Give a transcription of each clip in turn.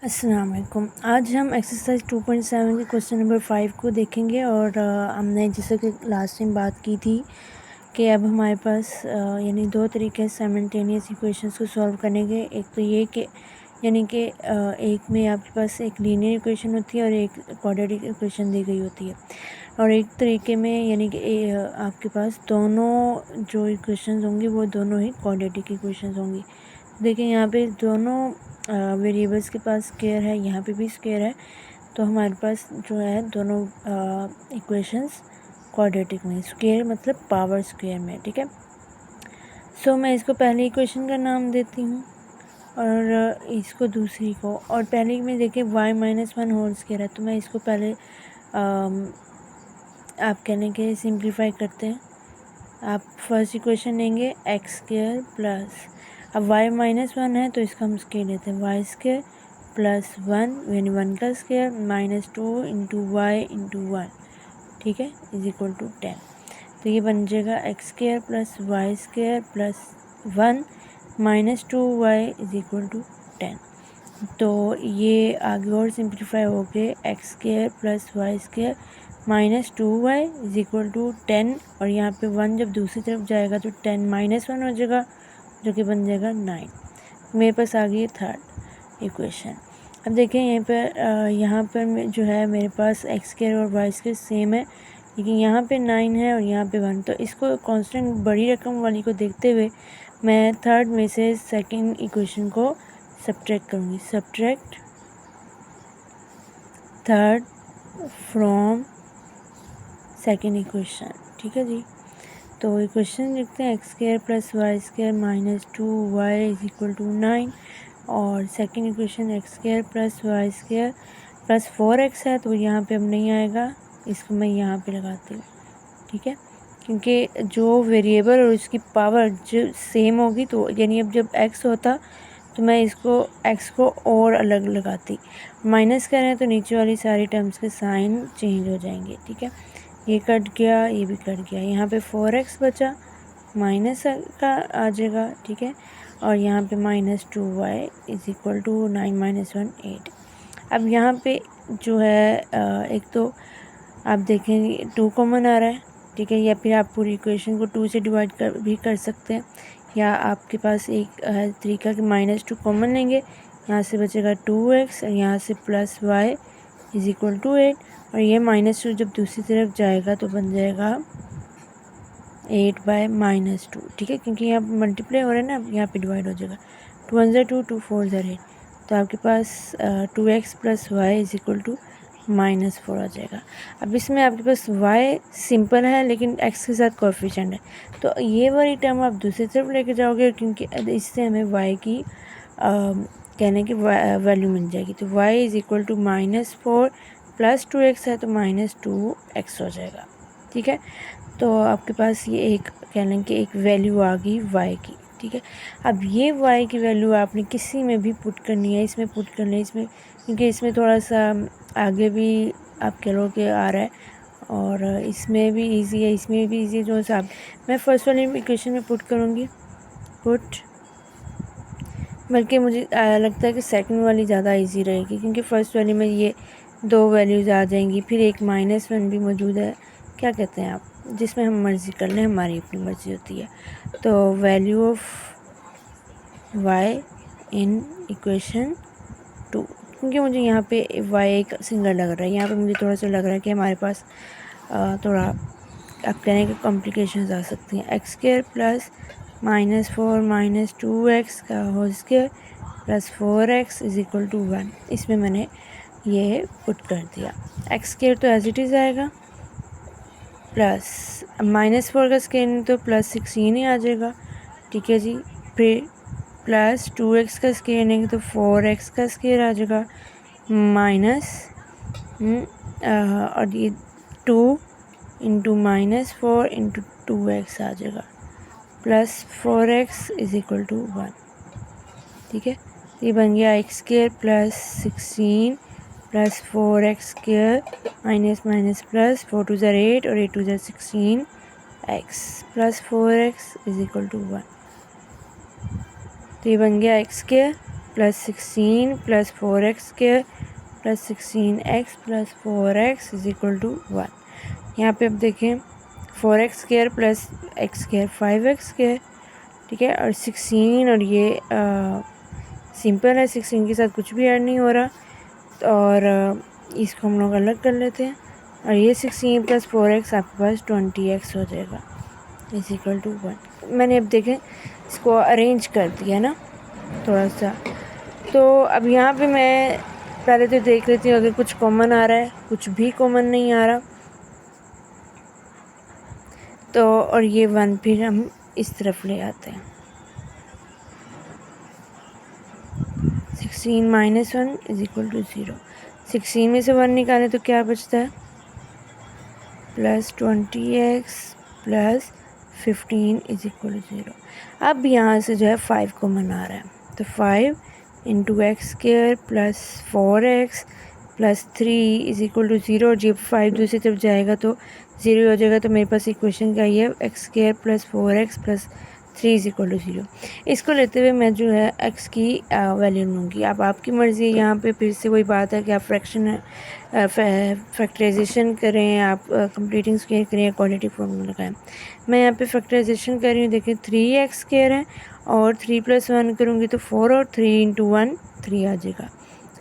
अस्सलाम वालेकुम। आज हम एक्सरसाइज 2.7 के क्वेश्चन नंबर 5 को देखेंगे और हमने जैसे कि लास्ट टाइम बात की थी कि अब हमारे पास यानी दो तरीके साइमल्टेनियस इक्वेशंस को सॉल्व करने के। एक तो ये कि यानी कि एक में आपके पास एक लीनियर इक्वेशन होती है और एक क्वाड्रेटिक इक्वेशन दी गई होती है, और एक तरीके में यानी कि आपके पास दोनों जो इक्वेशंस होंगी वो दोनों ही क्वाड्रेटिक इक्वेशंस होंगी। देखिए यहाँ पे दोनों वेरिएबल्स के पास स्क्वायर है, यहाँ पे भी स्क्वायर है, तो हमारे पास जो है दोनों इक्वेशंस क्वाड्रेटिक में, स्क्वायर मतलब पावर स्क्वायर में। ठीक है, सो मैं इसको पहली इक्वेशन का नाम देती हूँ और इसको दूसरी को, और पहले में देखिए y-1 होल स्क्वायर है, तो मैं इसको पहले आप कहने के सिंप्लीफाई करते हैं। आप फर्स्ट इक्वेशन लेंगे एक्स स्क्वायर प्लस, अब y-1 है तो इसका हम स्क्वायर लेते हैं, वाई स्क्वायर प्लस 1 यानी 1 का square minus 2 into Y into 1, ठीक है, इज इक्वल टू 10। तो ये बन जाएगा X square plus Y square plus 1 minus 2y is equal to 10। तो ये आगे और सिंप्लीफाई हो गए X square plus Y square minus 2y is equal to 10, और यहाँ पे 1 जब दूसरी तरफ जाएगा तो 10 माइनस 1 हो जाएगा, जो कि बन जाएगा 9। मेरे पास आ गई थर्ड इक्वेशन। अब देखें यहाँ पर जो है मेरे पास एक्स स्क्वायर और वाई स्क्वायर सेम है, लेकिन यहाँ पे 9 है और यहाँ पे 1, तो इसको कांस्टेंट बड़ी रकम वाली को देखते हुए मैं थर्ड में से सेकंड इक्वेशन को सब्ट्रैक्ट करूँगी। Subtract third from second equation, ठीक है जी। तो इक्वेशन लिखते हैं X square plus Y square minus 2y is equal to 9, और second equation X square plus Y square plus 4x है, तो यहाँ पे अब नहीं आएगा, इसको मैं यहाँ पे लगाती हूँ, ठीक है, क्योंकि जो वेरिएबल और उसकी पावर जो सेम होगी, तो यानी अब जब x होता तो मैं इसको x को और अलग लगाती, माइनस करें तो नीचे वाली सारी टर्म्स के साइन चेंज हो जाएंगे, ठीक है। ये कट गया, ये भी कट गया, यहाँ पे 4x बचा, माइनस का आ जाएगा, ठीक है, और यहाँ पे minus 2y is equal to 9 minus 1 8। अब यहाँ पे जो है एक तो आप देखेंगे 2 कॉमन आ रहा है, ठीक है, या फिर आप पूरी इक्वेशन को 2 से डिवाइड भी कर सकते हैं, या आपके पास एक है तरीका कि -2 कॉमन लेंगे, यहाँ से बचेगा 2x और यहाँ से plus y is equal to 8, और ये -2 जब दूसरी तरफ जाएगा तो बन जाएगा 8/-2, ठीक है, क्योंकि यहाँ मल्टीप्लाई हो रहा है ना, यहाँ पे डिवाइड हो जाएगा, 2 1 ज़ा 2 2 4 ज़ा 8, तो आपके पास 2x plus Y is equal to -4 आ जाएगा। अब इसमें आपके पास y सिंपल है लेकिन x के साथ कोएफिशिएंट है, तो ये वाली टर्म आप दूसरी तरफ लेके जाओगे, क्योंकि इससे हमें y की कहने की वैल्यू मिल जाएगी, तो y is equal to -4 plus 2x है तो -2x हो जाएगा, ठीक है। तो आपके पास ये एक कह लें कि एक वैल्यू आ गई y की, ठीक है। अब ये y की वैल्यू आपने किसी में भी पुट करनी है, इसमें पुट करनी है, इसमें, क्योंकि इसमें थोड़ा सा आगे भी आप कह लो कि आ रहा है, और इसमें भी इजी है, इसमें भी इजी है, जो सा मैं फर्स्ट वाली इक्वेशन में पुट करूँगी, पुट, बल्कि मुझे लगता है कि सेकंड वाली ज़्यादा इजी रहेगी, क्योंकि फ़र्स्ट वाली में ये दो वैल्यूज़ आ जाएंगी, फिर एक -1 भी मौजूद है, क्या कहते हैं आप, जिसमें हम मर्ज़ी कर लें, हमारी अपनी मर्ज़ी होती है। तो value of y in equation 2, क्योंकि मुझे यहाँ पे y एक सिंगल लग रहा है, यहाँ पे मुझे थोड़ा सा लग रहा है कि हमारे पास थोड़ा आप कहने के कॉम्प्लिकेशंस आ सकती हैं। X square plus -4 minus 2x का whole square plus 4x is equal to 1, इसमें मैंने ये पुट कर दिया। एक्स स्क्वायर तो एज इट इज़ आएगा, प्लस -4 का स्क्वायर तो +16 ही आ जाएगा, ठीक है जी। फिर प्लस 2x का स्क्वायर लेंगे तो 4x का स्क्वायर आ जाएगा, माइनस और ये 2 इंटू -4 इंटू 2x आ जाएगा, plus 4x is equal to 1, ठीक है। ये बन गया X square plus 16 plus 4x square minus minus plus 4 2 ज़ा 8 और 8 2 ज़ा 16 x plus 4x is equal to 1, तो ये बन गया X square plus 16 plus 4x square plus 16x plus 4x is equal to 1। यहाँ पे अब देखें 4x square plus x square 5x square, ठीक है, और 16 और ये सिंपल है, 16 के साथ कुछ भी ऐड नहीं हो रहा, और इसको हम लोग अलग कर लेते हैं, और ये 16 प्लस 4x आपके पास 20x हो जाएगा इज इक्वल टू 1। मैंने अब देखें इसको अरेंज कर दिया ना थोड़ा सा। तो अब यहाँ पे मैं पहले तो देख लेती हूँ अगर कुछ कॉमन आ रहा है, कुछ भी कॉमन नहीं आ रहा, तो और ये 1 फिर हम इस तरफ ले आते हैं। 16 माइनस 1 इज इक्वल टू 0। 16 में से 1 निकालें तो क्या बचता है, plus 20x plus 15 is equal to 0। अब यहाँ से जो है 5 कॉमन आ रहा है, तो 5 into X square plus 4x plus 3 is equal to 0। और जब 5 दूसरी तरफ जाएगा तो 0 हो जाएगा, तो मेरे पास इक्वेशन क्या है, X square plus 4x plus 3 is equal to 0। इसको लेते हुए मैं जो है x की वैल्यू लूँगी। अब आपकी मर्ज़ी है, यहाँ पे फिर से वही बात है कि आप फ्रैक्शन फैक्टराइजेशन करें, आप कंप्लीटिंग स्क्वायर करें या क्वाड्रेटिक फॉर्मूला लगाएं। मैं यहाँ पे फैक्टराइजेशन कर रही हूँ, देखिए 3x स्क्वायर है और 3 प्लस 1 करूँगी तो 4 और 3 इंटू 1 3 आ जाएगा।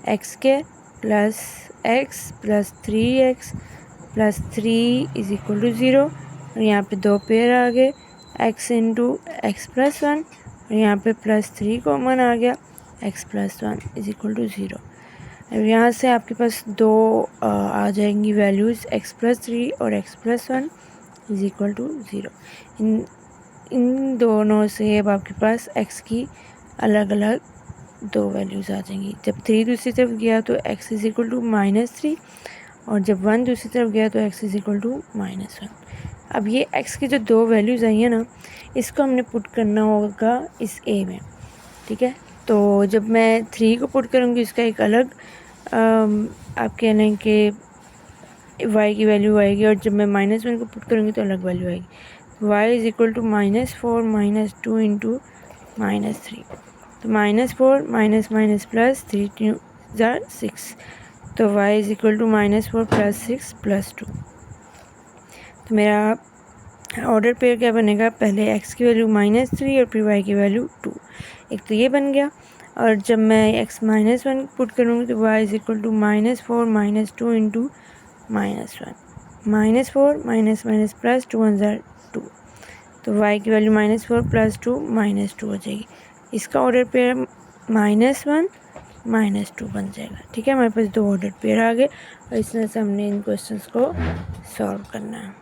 X square plus X plus 3x plus 3 is equal to 0, और यहाँ पे 2 पेयर आ गए, x इंटू एक्स प्लस 1, और यहाँ पे प्लस 3 कॉमन आ गया, x plus 1 is equal to 0। अब यहाँ से आपके पास दो आ जाएंगी वैल्यूज़, x प्लस 3 और x plus 1 is equal to 0। इन दोनों से अब आपके पास x की अलग अलग दो वैल्यूज़ आ जाएंगी। जब 3 दूसरी तरफ गया तो x इज इक्वल टू -3, और जब 1 दूसरी तरफ गया तो x इज इक्वल टू -1। अब ये x की जो दो वैल्यूज़ आई हैं ना, इसको हमने पुट करना होगा इस a में, ठीक है। तो जब मैं 3 को पुट करूँगी इसका एक अलग आप कह लें कि y की वैल्यू आएगी, और जब मैं -1 को पुट करूँगी तो अलग वैल्यू आएगी। y is equal to -4 -2 into -3, तो -4 माइनस माइनस प्लस 3 2 6, तो y is equal to -4 plus 6 plus 2। तो मेरा ऑर्डर पेयर क्या बनेगा, पहले x की वैल्यू -3 और फिर y की वैल्यू 2, एक तो ये बन गया। और जब मैं x -1 पुट करूँगी तो y is equal to -4 -2 into -1, -4 minus minus plus 2 2, तो y की वैल्यू -4 प्लस 2 -2 हो जाएगी। इसका ऑर्डर पेयर -1 -2 बन जाएगा, ठीक है। हमारे पास दो ऑर्डर पेयर आ गए, और इस तरह से हमने इन क्वेश्चंस को सॉल्व करना है।